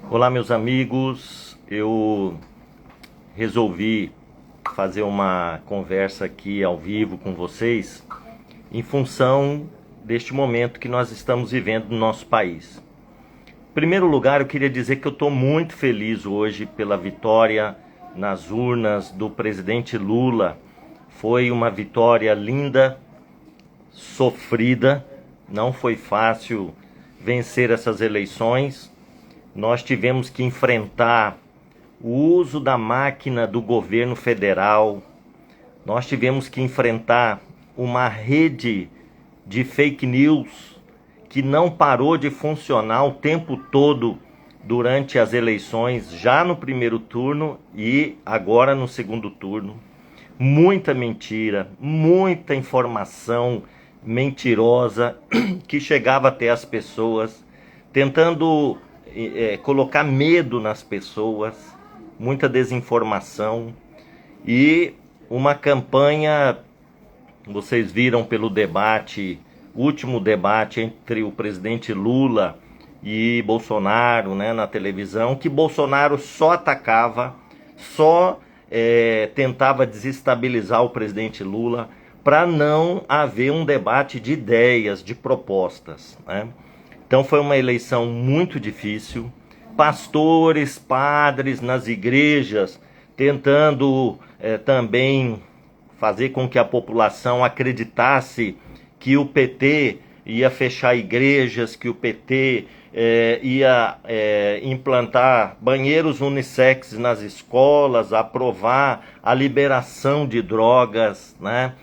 Olá, meus amigos, eu resolvi fazer uma conversa aqui ao vivo com vocês em função deste momento que nós estamos vivendo no nosso país. Em primeiro lugar, eu queria dizer que eu estou muito feliz hoje pela vitória nas urnas do presidente Lula. Foi uma vitória linda, sofrida, não foi fácil vencer essas eleições. Nós tivemos que enfrentar o uso da máquina do governo federal, nós tivemos que enfrentar uma rede de fake news que não parou de funcionar o tempo todo durante as eleições, já no primeiro turno e agora no segundo turno. Muita mentira, muita informação mentirosa que chegava até as pessoas, tentando colocar medo nas pessoas, muita desinformação e uma campanha, vocês viram pelo debate, último debate entre o presidente Lula e Bolsonaro, né, na televisão, que Bolsonaro só atacava, só tentava desestabilizar o presidente Lula para não haver um debate de ideias, de propostas, né? Então foi uma eleição muito difícil, pastores, padres nas igrejas tentando também fazer com que a população acreditasse que o PT ia fechar igrejas, que o PT ia implantar banheiros unissex nas escolas, aprovar a liberação de drogas, né?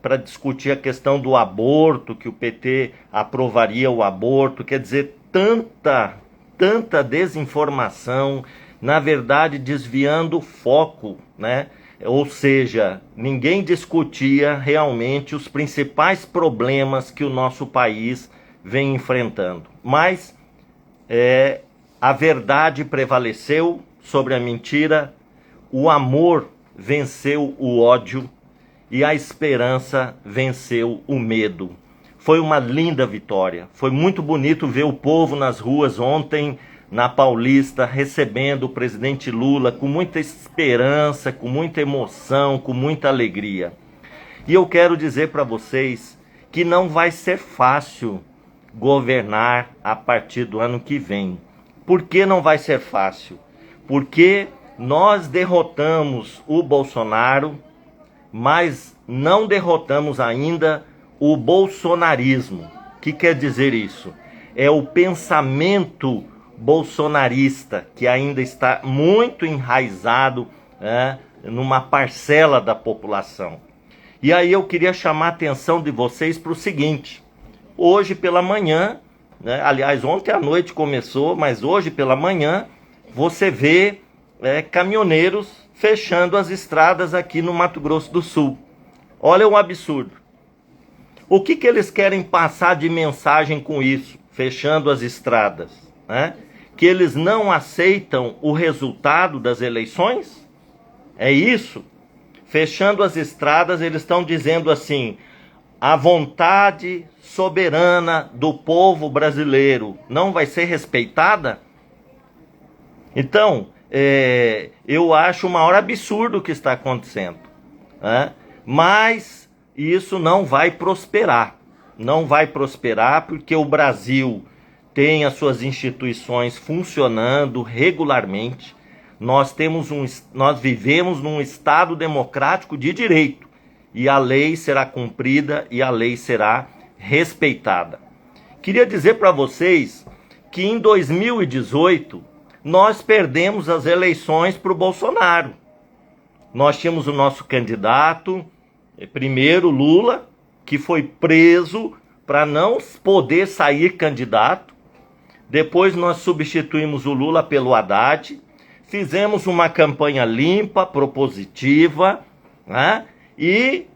Para discutir a questão do aborto, que o PT aprovaria o aborto. Quer dizer, tanta desinformação, na verdade desviando o foco, né? Ou seja, ninguém discutia realmente os principais problemas que o nosso país vem enfrentando. Mas a verdade prevaleceu sobre a mentira, o amor venceu o ódio e a esperança venceu o medo. Foi uma linda vitória. Foi muito bonito ver o povo nas ruas ontem, na Paulista, recebendo o presidente Lula com muita esperança, com muita emoção, com muita alegria. E eu quero dizer para vocês que não vai ser fácil governar a partir do ano que vem. Por que não vai ser fácil? Porque nós derrotamos o Bolsonaro, mas não derrotamos ainda o bolsonarismo. O que quer dizer isso? É o pensamento bolsonarista que ainda está muito enraizado numa parcela da população. E aí eu queria chamar a atenção de vocês para o seguinte: hoje pela manhã, né, aliás ontem à noite começou, mas hoje pela manhã você vê caminhoneiros fechando as estradas aqui no Mato Grosso do Sul. Olha o absurdo. O que eles querem passar de mensagem com isso, fechando as estradas, né? Que eles não aceitam o resultado das eleições? É isso? Fechando as estradas, eles estão dizendo assim: a vontade soberana do povo brasileiro não vai ser respeitada? Então, eu acho o maior absurdo o que está acontecendo, né? Mas isso não vai prosperar. Não vai prosperar porque o Brasil tem as suas instituições funcionando regularmente. Nós vivemos num Estado democrático de direito e a lei será cumprida e a lei será respeitada. Queria dizer para vocês que em 2018 nós perdemos as eleições para o Bolsonaro. Nós tínhamos o nosso candidato, primeiro Lula, que foi preso para não poder sair candidato. Depois nós substituímos o Lula pelo Haddad, fizemos uma campanha limpa, propositiva, né? E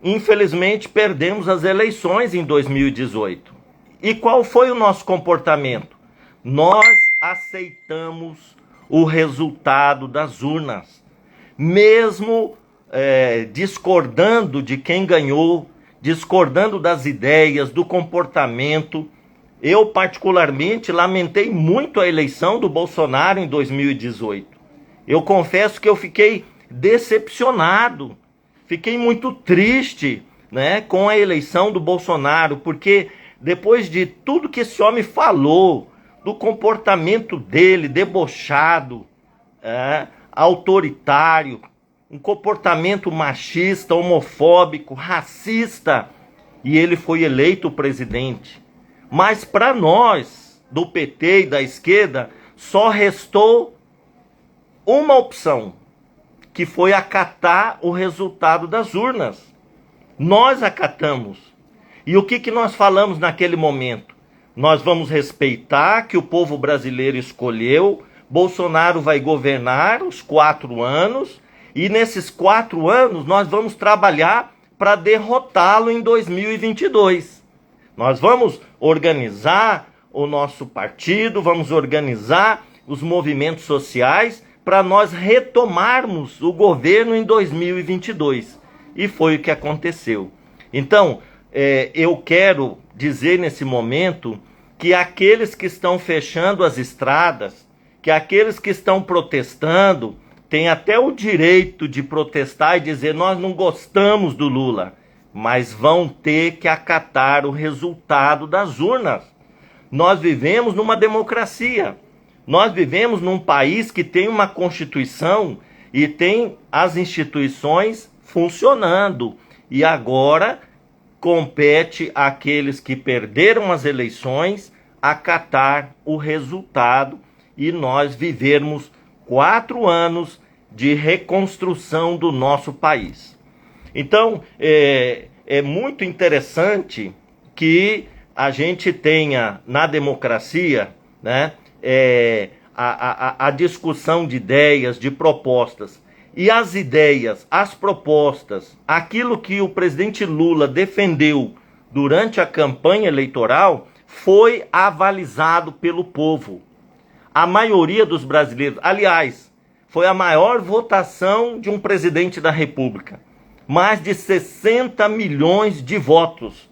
infelizmente perdemos as eleições em 2018. E qual foi o nosso comportamento? Nós aceitamos o resultado das urnas, mesmo discordando de quem ganhou, discordando das ideias, do comportamento. Eu, particularmente, lamentei muito a eleição do Bolsonaro em 2018. Eu confesso que eu fiquei decepcionado, fiquei muito triste, né, com a eleição do Bolsonaro, porque depois de tudo que esse homem falou, do comportamento dele, debochado, autoritário, um comportamento machista, homofóbico, racista, e ele foi eleito presidente. Mas para nós, do PT e da esquerda, só restou uma opção, que foi acatar o resultado das urnas. Nós acatamos. E o que nós falamos naquele momento? Nós vamos respeitar que o povo brasileiro escolheu, Bolsonaro vai governar os 4 anos, e nesses 4 anos nós vamos trabalhar para derrotá-lo em 2022. Nós vamos organizar o nosso partido, vamos organizar os movimentos sociais para nós retomarmos o governo em 2022. E foi o que aconteceu. Então, eu quero dizer nesse momento que aqueles que estão fechando as estradas, que aqueles que estão protestando, têm até o direito de protestar e dizer: nós não gostamos do Lula, mas vão ter que acatar o resultado das urnas. Nós vivemos numa democracia. Nós vivemos num país que tem uma Constituição e tem as instituições funcionando. E agora compete àqueles que perderam as eleições acatar o resultado e nós vivermos 4 anos de reconstrução do nosso país. Então, é muito interessante que a gente tenha na democracia, né, a discussão de ideias, de propostas. E as ideias, as propostas, aquilo que o presidente Lula defendeu durante a campanha eleitoral foi avalizado pelo povo. A maioria dos brasileiros, aliás, foi a maior votação de um presidente da República. Mais de 60 milhões de votos.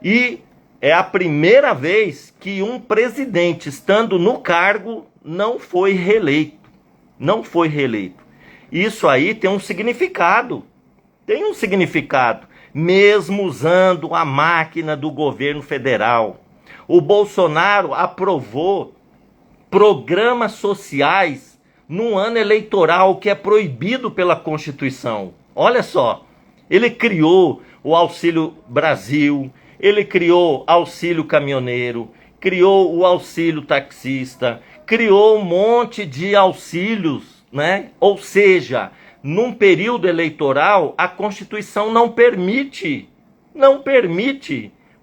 E é a primeira vez que um presidente, estando no cargo, não foi reeleito. Não foi reeleito. Isso aí tem um significado. Tem um significado. Mesmo usando a máquina do governo federal. O Bolsonaro aprovou programas sociais num ano eleitoral que é proibido pela Constituição. Olha só, ele criou o Auxílio Brasil, ele criou Auxílio Caminhoneiro, criou o Auxílio Taxista, criou um monte de auxílios, né? Ou seja, num período eleitoral, a Constituição não permite,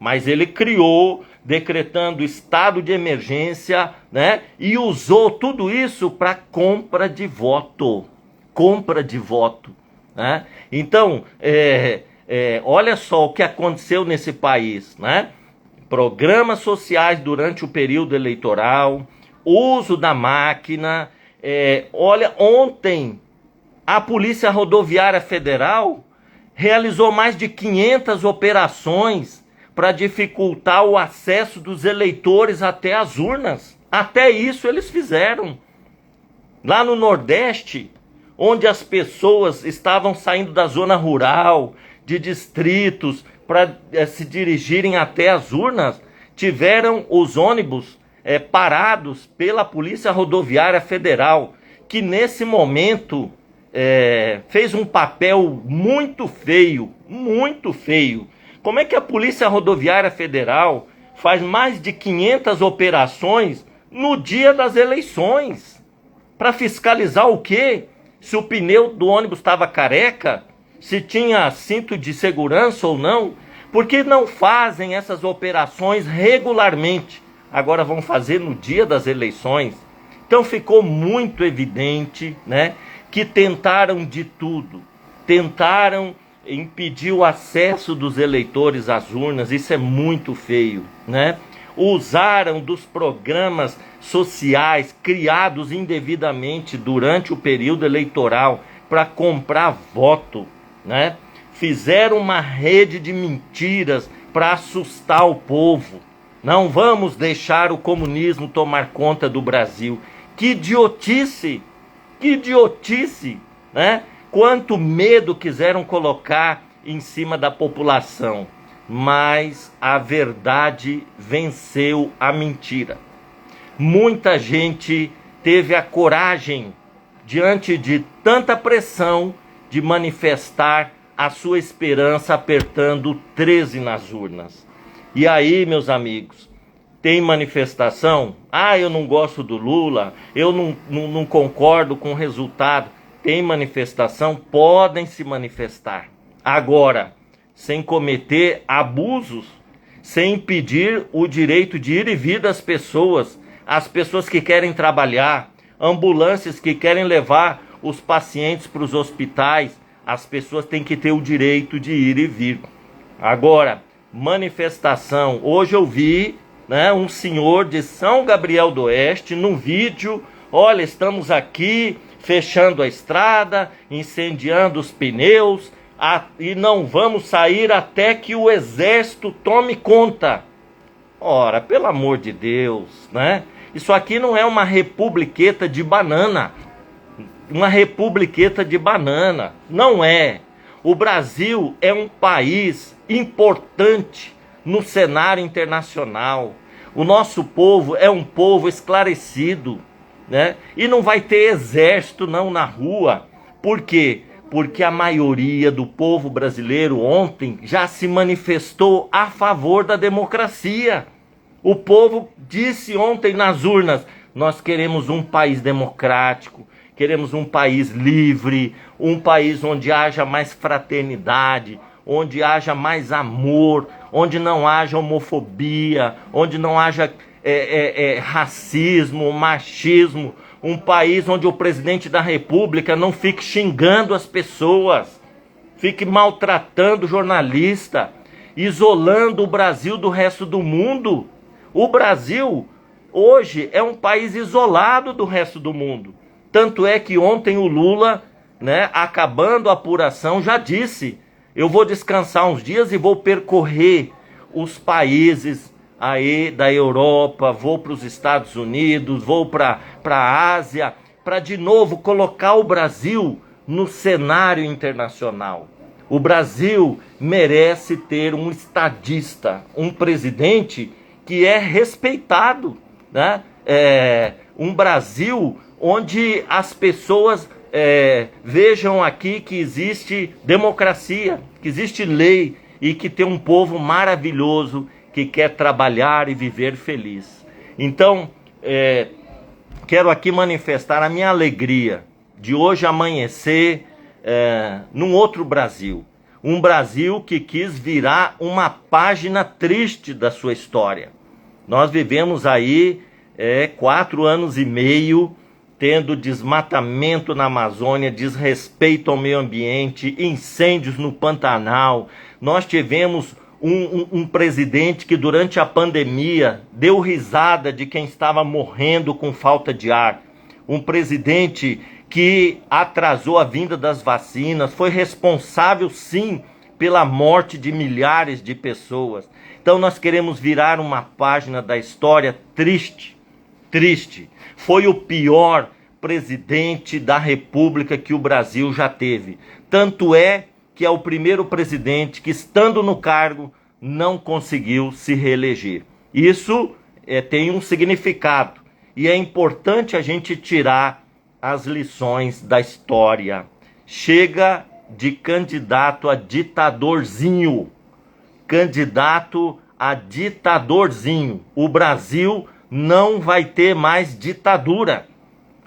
mas ele criou, decretando estado de emergência, né? E usou tudo isso para compra de voto, né? Então, olha só o que aconteceu nesse país, né? Programas sociais durante o período eleitoral, uso da máquina. Olha, ontem a Polícia Rodoviária Federal realizou mais de 500 operações para dificultar o acesso dos eleitores até as urnas. Até isso eles fizeram. Lá no Nordeste, onde as pessoas estavam saindo da zona rural, de distritos, para se dirigirem até as urnas, tiveram os ônibus parados pela Polícia Rodoviária Federal, que nesse momento fez um papel muito feio, muito feio. Como é que a Polícia Rodoviária Federal faz mais de 500 operações no dia das eleições? Para fiscalizar o quê? Se o pneu do ônibus estava careca? Se tinha cinto de segurança ou não? Por que não fazem essas operações regularmente? Agora vão fazer no dia das eleições. Então ficou muito evidente, né, que tentaram de tudo. Tentaram impedir o acesso dos eleitores às urnas. Isso é muito feio, né? Usaram dos programas sociais criados indevidamente durante o período eleitoral, para comprar voto, né? Fizeram uma rede de mentiras para assustar o povo. Não vamos deixar o comunismo tomar conta do Brasil. Que idiotice! Que idiotice, né? Quanto medo quiseram colocar em cima da população. Mas a verdade venceu a mentira. Muita gente teve a coragem, diante de tanta pressão, de manifestar a sua esperança apertando 13 nas urnas. E aí, meus amigos, tem manifestação? Ah, eu não gosto do Lula, eu não concordo com o resultado. Tem manifestação? Podem se manifestar. Agora, sem cometer abusos, sem impedir o direito de ir e vir das pessoas, as pessoas que querem trabalhar, ambulâncias que querem levar os pacientes para os hospitais, as pessoas têm que ter o direito de ir e vir. Agora, manifestação. Hoje eu vi, né, um senhor de São Gabriel do Oeste num vídeo. Olha, estamos aqui fechando a estrada, incendiando os pneus e não vamos sair até que o exército tome conta. Ora, pelo amor de Deus, né? Isso aqui não é uma republiqueta de banana. Uma republiqueta de banana. Não é. O Brasil é um país importante no cenário internacional. O nosso povo é um povo esclarecido, né? E não vai ter exército não na rua. Por quê? Porque a maioria do povo brasileiro ontem já se manifestou a favor da democracia. O povo disse ontem nas urnas: nós queremos um país democrático, queremos um país livre, um país onde haja mais fraternidade, onde haja mais amor, onde não haja homofobia, onde não haja racismo, machismo, um país onde o presidente da República não fique xingando as pessoas, fique maltratando o jornalista, isolando o Brasil do resto do mundo. O Brasil hoje é um país isolado do resto do mundo. Tanto é que ontem o Lula, né, acabando a apuração, já disse: eu vou descansar uns dias e vou percorrer os países aí da Europa, vou para os Estados Unidos, vou para a Ásia, para de novo colocar o Brasil no cenário internacional. O Brasil merece ter um estadista, um presidente que é respeitado, né? Um Brasil onde as pessoas vejam aqui que existe democracia, que existe lei e que tem um povo maravilhoso que quer trabalhar e viver feliz. Então, quero aqui manifestar a minha alegria de hoje amanhecer num outro Brasil. Um Brasil que quis virar uma página triste da sua história. Nós vivemos aí 4 anos e meio tendo desmatamento na Amazônia, desrespeito ao meio ambiente, incêndios no Pantanal. Nós tivemos um presidente que durante a pandemia deu risada de quem estava morrendo com falta de ar. Um presidente que atrasou a vinda das vacinas, foi responsável sim pela morte de milhares de pessoas. Então nós queremos virar uma página da história triste, triste. Foi o pior presidente da República que o Brasil já teve. Tanto é que é o primeiro presidente que, estando no cargo, não conseguiu se reeleger. Isso tem um significado e é importante a gente tirar as lições da história. Chega de candidato a ditadorzinho. Candidato a ditadorzinho. O Brasil não vai ter mais ditadura.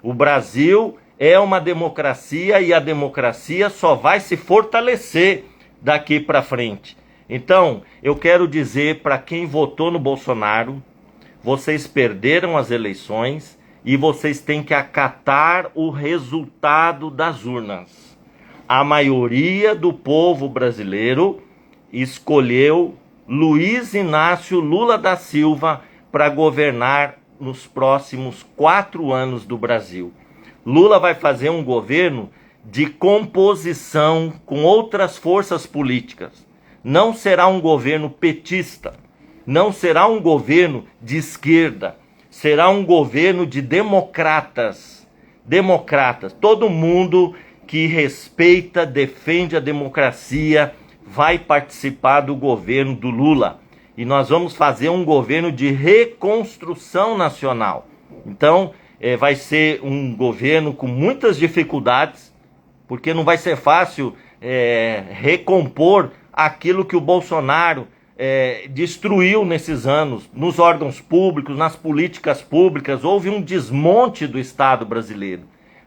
O Brasil é uma democracia e a democracia só vai se fortalecer daqui para frente. Então, eu quero dizer para quem votou no Bolsonaro: vocês perderam as eleições e vocês têm que acatar o resultado das urnas. A maioria do povo brasileiro escolheu Luiz Inácio Lula da Silva para governar nos próximos 4 anos do Brasil. Lula vai fazer um governo de composição com outras forças políticas. Não será um governo petista, não será um governo de esquerda, será um governo de democratas. Democratas, todo mundo que respeita, defende a democracia, vai participar do governo do Lula. E nós vamos fazer um governo de reconstrução nacional. Então, vai ser um governo com muitas dificuldades, porque não vai ser fácil recompor aquilo que o Bolsonaro destruiu nesses anos, nos órgãos públicos, nas políticas públicas. Houve um desmonte do Estado brasileiro.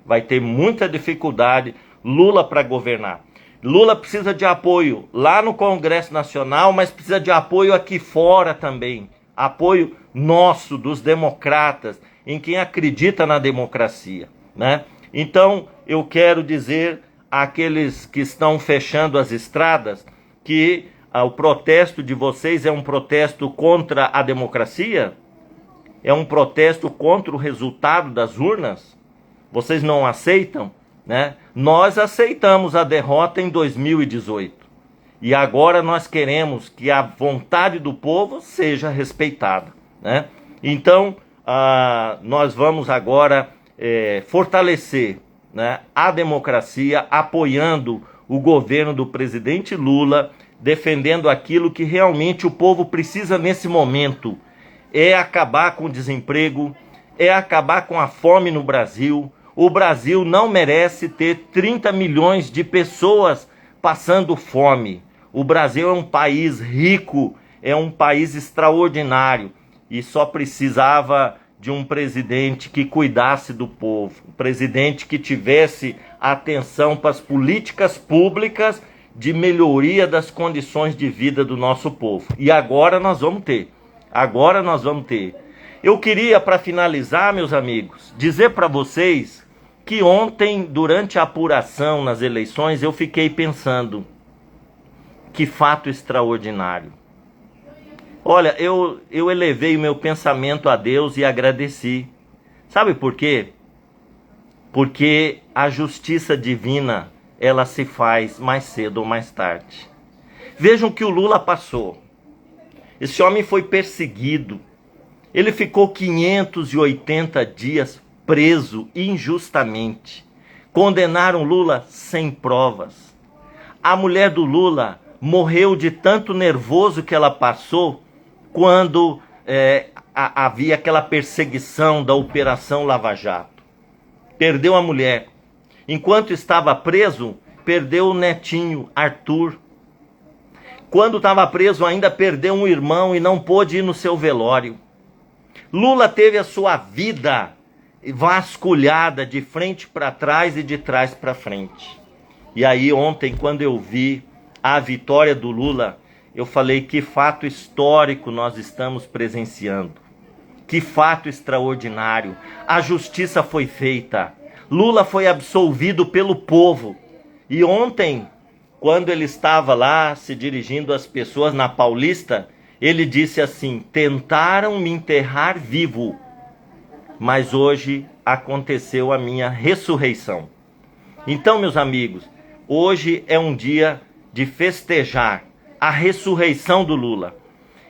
Vai ter muita dificuldade Lula para governar. Lula precisa de apoio lá no Congresso Nacional, mas precisa de apoio aqui fora também. Apoio nosso, dos democratas, em quem acredita na democracia, né? Então, eu quero dizer àqueles que estão fechando as estradas que o protesto de vocês é um protesto contra a democracia? É um protesto contra o resultado das urnas? Vocês não aceitam, né? Nós aceitamos a derrota em 2018. E agora nós queremos que a vontade do povo seja respeitada, né? Então, nós vamos agora fortalecer, né, a democracia, apoiando o governo do presidente Lula, defendendo aquilo que realmente o povo precisa nesse momento. É acabar com o desemprego, é acabar com a fome no Brasil. O Brasil não merece ter 30 milhões de pessoas passando fome. O Brasil é um país rico, é um país extraordinário e só precisava de um presidente que cuidasse do povo, um presidente que tivesse atenção para as políticas públicas de melhoria das condições de vida do nosso povo. E agora nós vamos ter. Agora nós vamos ter. Eu queria, para finalizar, meus amigos, dizer para vocês que ontem, durante a apuração nas eleições, eu fiquei pensando, que fato extraordinário. Olha, eu elevei o meu pensamento a Deus e agradeci. Sabe por quê? Porque a justiça divina, ela se faz mais cedo ou mais tarde. Vejam que o Lula passou. Esse homem foi perseguido. Ele ficou 580 dias preso injustamente. Condenaram Lula sem provas. A mulher do Lula morreu de tanto nervoso que ela passou quando havia aquela perseguição da Operação Lava Jato. Perdeu a mulher. Enquanto estava preso, perdeu o netinho, Arthur. Quando estava preso, ainda perdeu um irmão e não pôde ir no seu velório. Lula teve a sua vida vasculhada de frente para trás e de trás para frente. E aí ontem, quando eu vi a vitória do Lula, eu falei, que fato histórico nós estamos presenciando. Que fato extraordinário. A justiça foi feita. Lula foi absolvido pelo povo. E ontem, quando ele estava lá se dirigindo às pessoas na Paulista, ele disse assim: tentaram me enterrar vivo, mas hoje aconteceu a minha ressurreição. Então, meus amigos, hoje é um dia de festejar a ressurreição do Lula.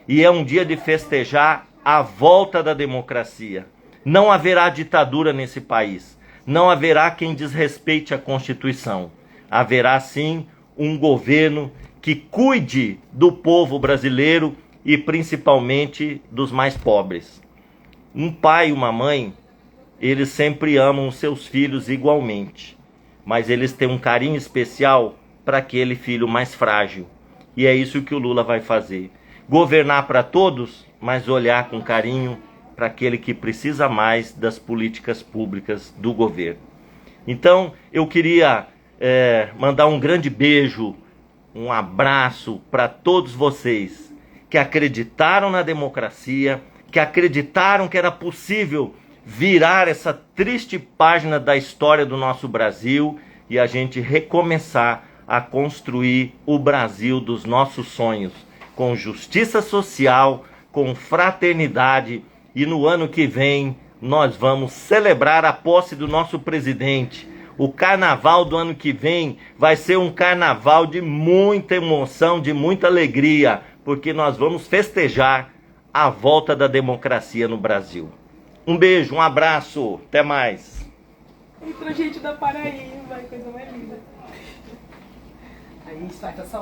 E é um dia de festejar a volta da democracia. Não haverá ditadura nesse país. Não haverá quem desrespeite a Constituição. Haverá sim um governo que cuide do povo brasileiro e principalmente dos mais pobres. Um pai e uma mãe, eles sempre amam seus filhos igualmente, mas eles têm um carinho especial para aquele filho mais frágil. E é isso que o Lula vai fazer. Governar para todos, mas olhar com carinho para aquele que precisa mais das políticas públicas do governo. Então, eu queria mandar um grande beijo, um abraço para todos vocês que acreditaram na democracia, que acreditaram que era possível virar essa triste página da história do nosso Brasil e a gente recomeçar a construir o Brasil dos nossos sonhos, com justiça social, com fraternidade. E no ano que vem nós vamos celebrar a posse do nosso presidente, O carnaval do ano que vem vai ser um carnaval de muita emoção, de muita alegria, porque nós vamos festejar a volta da democracia no Brasil. Um beijo, um abraço, até mais. Entra gente da Paraíba, coisa mais linda. Aí a gente tá com essa